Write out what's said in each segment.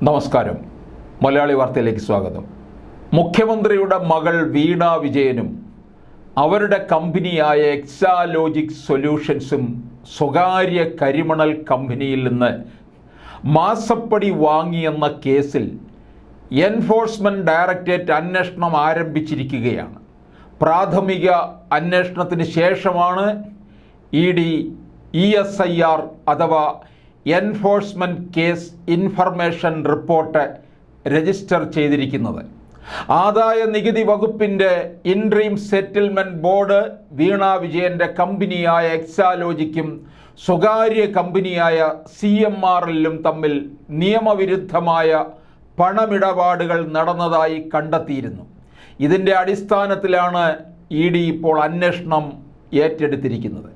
നമസ്കാരം. മലയാളി വാർത്തയിലേക്ക് സ്വാഗതം. മുഖ്യമന്ത്രിയുടെ മകൾ വീണ വിജയനും അവരുടെ കമ്പനിയായ എക്സാലോജിക് സൊല്യൂഷൻസും സ്വകാര്യ കരിമണൽ കമ്പനിയിൽ നിന്ന് മാസപ്പടി വാങ്ങിയെന്ന കേസിൽ എൻഫോഴ്സ്മെൻറ്റ് ഡയറക്ടറേറ്റ് അന്വേഷണം ആരംഭിച്ചിരിക്കുകയാണ്. പ്രാഥമിക അന്വേഷണത്തിന് ശേഷമാണ് ESIR അഥവാ enforcement case information report register ചെയ്തിരിക്കുന്നത്. ആദായ നികുതി വകുപ്പിൻ്റെ ഇൻട്രീം സെറ്റിൽമെൻറ്റ് ബോർഡ് വീണ വിജയൻ്റെ കമ്പനിയായ എക്സാലോജിക്കും സ്വകാര്യ കമ്പനിയായ CMRLലും തമ്മിൽ നിയമവിരുദ്ധമായ പണമിടപാടുകൾ നടന്നതായി കണ്ടെത്തിയിരുന്നു. ഇതിൻ്റെ അടിസ്ഥാനത്തിലാണ് ഇപ്പോൾ അന്വേഷണം ഏറ്റെടുത്തിരിക്കുന്നത്.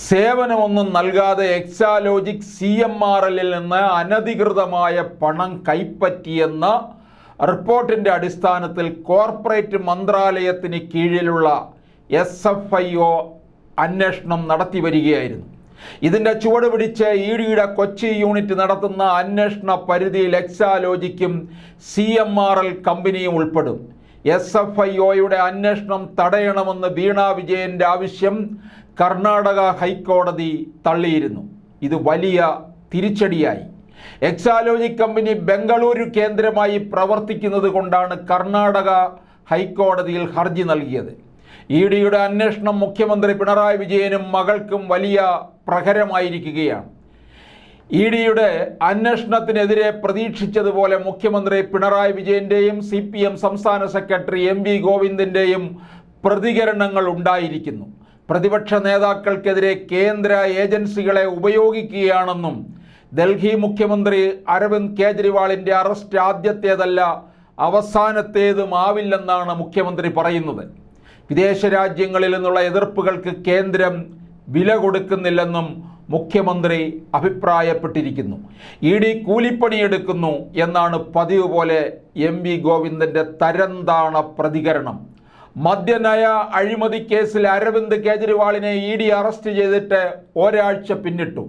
സേവനമൊന്നും നൽകാതെ എക്സാലോജിക് CMRLൽ നിന്ന് അനധികൃതമായ പണം കൈപ്പറ്റിയെന്ന റിപ്പോർട്ടിൻ്റെ അടിസ്ഥാനത്തിൽ കോർപ്പറേറ്റ് മന്ത്രാലയത്തിന് കീഴിലുള്ള SFIO അന്വേഷണം നടത്തി വരികയായിരുന്നു. ഇതിൻ്റെ ചുവട് പിടിച്ച് EDയുടെ കൊച്ചി യൂണിറ്റ് നടത്തുന്ന അന്വേഷണ പരിധിയിൽ എക്സാലോജിക്കും CMRL കമ്പനിയും ഉൾപ്പെടും. SFIOയുടെ അന്വേഷണം തടയണമെന്ന് വീണ വിജയൻ്റെ ആവശ്യം കർണാടക ഹൈക്കോടതി തള്ളിയിരുന്നു. ഇത് വലിയ തിരിച്ചടിയായി. എക്സാലോജിക് കമ്പനി ബംഗളൂരു കേന്ദ്രമായി പ്രവർത്തിക്കുന്നത് കൊണ്ടാണ് കർണാടക ഹൈക്കോടതിയിൽ ഹർജി നൽകിയത്. EDയുടെ അന്വേഷണം മുഖ്യമന്ത്രി പിണറായി വിജയനും മകൾക്കും വലിയ പ്രഹരമായിരിക്കുകയാണ്. EDയുടെ അന്വേഷണത്തിനെതിരെ പ്രതീക്ഷിച്ചതുപോലെ മുഖ്യമന്ത്രി പിണറായി വിജയൻ്റെയും CPM സംസ്ഥാന സെക്രട്ടറി MV ഗോവിന്ദൻ്റെയും പ്രതികരണങ്ങൾ ഉണ്ടായിരിക്കുന്നു. പ്രതിപക്ഷ നേതാക്കൾക്കെതിരെ കേന്ദ്ര ഏജൻസികളെ ഉപയോഗിക്കുകയാണെന്നും ഡൽഹി മുഖ്യമന്ത്രി അരവിന്ദ് കേജ്രിവാളിൻ്റെ അറസ്റ്റ് ആദ്യത്തേതല്ല അവസാനത്തേതുമാവില്ലെന്നാണ് മുഖ്യമന്ത്രി പറയുന്നത്. വിദേശ രാജ്യങ്ങളിൽ നിന്നുള്ള എതിർപ്പുകൾക്ക് കേന്ദ്രം വില കൊടുക്കുന്നില്ലെന്നും മുഖ്യമന്ത്രി അഭിപ്രായപ്പെട്ടിരിക്കുന്നു. ED കൂലിപ്പണിയെടുക്കുന്നു എന്നാണ് പതിവ് പോലെ MV ഗോവിന്ദൻ്റെ തരംതാണ പ്രതികരണം. മദ്യനയ അഴിമതി കേസിൽ അരവിന്ദ് കേജ്രിവാളിനെ ED അറസ്റ്റ് ചെയ്തിട്ട് ഒരാഴ്ച പിന്നിട്ടു.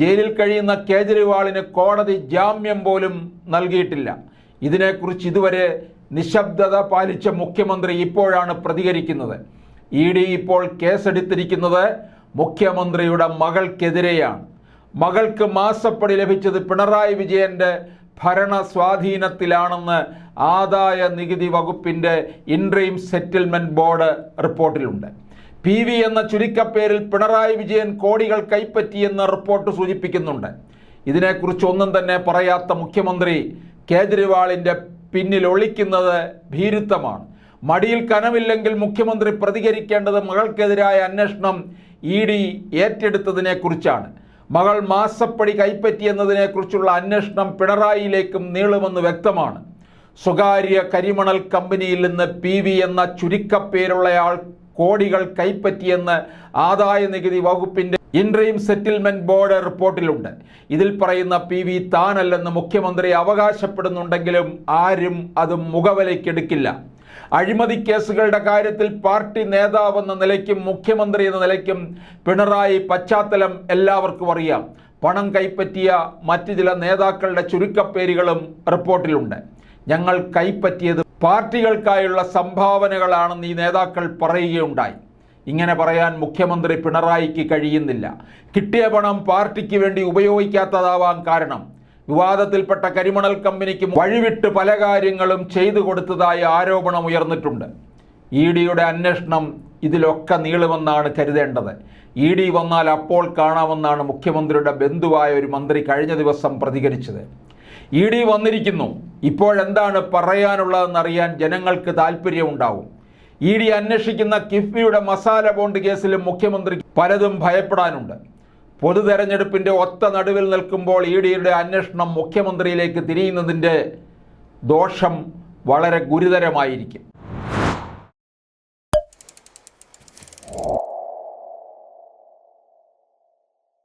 ജയിലിൽ കഴിയുന്ന കേജ്രിവാളിന് കോടതി ജാമ്യം പോലും നൽകിയിട്ടില്ല. ഇതിനെക്കുറിച്ച് ഇതുവരെ നിശബ്ദത പാലിച്ച മുഖ്യമന്ത്രി ഇപ്പോഴാണ് പ്രതികരിക്കുന്നത്. ED ഇപ്പോൾ കേസെടുത്തിരിക്കുന്നത് മുഖ്യമന്ത്രിയുടെ മകൾക്കെതിരെയാണ്. മകൾക്ക് മാസപ്പടി ലഭിച്ചത് പിണറായി വിജയൻ്റെ ഭരണ സ്വാധീനത്തിലാണെന്ന് ആദായ നികുതി വകുപ്പിൻ്റെ ഇൻട്രീം സെറ്റിൽമെൻറ്റ് ബോർഡ് റിപ്പോർട്ടിലുണ്ട്. PV എന്ന ചുരുക്കപ്പേരിൽ പിണറായി വിജയൻ കോടികൾ കൈപ്പറ്റിയെന്ന റിപ്പോർട്ട് സൂചിപ്പിക്കുന്നുണ്ട്. ഇതിനെക്കുറിച്ച് ഒന്നും തന്നെ പറയാത്ത മുഖ്യമന്ത്രി കേജ്രിവാളിൻ്റെ പിന്നിൽ ഒളിക്കുന്നത് ഭീരുത്വമാണ്. മടിയിൽ കനമില്ലെങ്കിൽ മുഖ്യമന്ത്രി പ്രതികരിക്കേണ്ടത് മകൾക്കെതിരായ അന്വേഷണം ED ഏറ്റെടുത്തതിനെക്കുറിച്ചാണ്. മകൾ മാസപ്പടി കൈപ്പറ്റിയെന്നതിനെക്കുറിച്ചുള്ള അന്വേഷണം പിണറായിയിലേക്കും നീളുമെന്ന് വ്യക്തമാണ്. സ്വകാര്യ കരിമണൽ കമ്പനിയിൽ നിന്ന് PV എന്ന ചുരുക്കപ്പേരുള്ളയാൾ കോടികൾ കൈപ്പറ്റിയെന്ന് ആദായ നികുതി വകുപ്പിൻ്റെ ഇൻട്രീം സെറ്റിൽമെൻറ്റ് ബോർഡ് റിപ്പോർട്ടിലുണ്ട്. ഇതിൽ പറയുന്ന PV താനല്ലെന്ന് മുഖ്യമന്ത്രി അവകാശപ്പെടുന്നുണ്ടെങ്കിലും ആരും അത് മുഖവിലയ്ക്കെടുക്കില്ല. അഴിമതി കേസുകളുടെ കാര്യത്തിൽ പാർട്ടി നേതാവെന്ന നിലയ്ക്കും മുഖ്യമന്ത്രി എന്ന നിലയ്ക്കും പിണറായി പശ്ചാത്തലം എല്ലാവർക്കും അറിയാം. പണം കൈപ്പറ്റിയ മറ്റു ചില നേതാക്കളുടെ ചുരുക്കപ്പേരുകളും റിപ്പോർട്ടിലുണ്ട്. ഞങ്ങൾ കൈപ്പറ്റിയത് പാർട്ടികൾക്കായുള്ള സംഭാവനകളാണെന്ന് ഈ നേതാക്കൾ പറയുകയുണ്ടായി. ഇങ്ങനെ പറയാൻ മുഖ്യമന്ത്രി പിണറായിക്ക് കഴിയുന്നില്ല. കിട്ടിയ പണം പാർട്ടിക്ക് വേണ്ടി ഉപയോഗിക്കാത്തതാവാൻ കാരണം വിവാദത്തിൽപ്പെട്ട കരിമണൽ കമ്പനിക്ക് വഴിവിട്ട് പല കാര്യങ്ങളും ചെയ്തു കൊടുത്തതായി ആരോപണം ഉയർന്നിട്ടുണ്ട്. EDയുടെ അന്വേഷണം ഇതിലൊക്കെ നീളുമെന്നാണ് കരുതേണ്ടത്. ED വന്നാൽ അപ്പോൾ കാണാമെന്നാണ് മുഖ്യമന്ത്രിയുടെ ബന്ധുവായ ഒരു മന്ത്രി കഴിഞ്ഞ ദിവസം പ്രതികരിച്ചത്. ED വന്നിരിക്കുന്നു, ഇപ്പോഴെന്താണ് പറയാനുള്ളതെന്നറിയാൻ ജനങ്ങൾക്ക് താല്പര്യമുണ്ടാവും. ED അന്വേഷിക്കുന്ന കിഫ്ബിയുടെ മസാല ബോണ്ട് കേസിലും മുഖ്യമന്ത്രി പലതും ഭയപ്പെടാനുണ്ട്. പൊതു തെരഞ്ഞെടുപ്പിൻ്റെ ഒത്ത നടുവിൽ നിൽക്കുമ്പോൾ EDയുടെ അന്വേഷണം മുഖ്യമന്ത്രിയിലേക്ക് തിരിയുന്നതിൻ്റെ ദോഷം വളരെ ഗുരുതരമായിരിക്കും.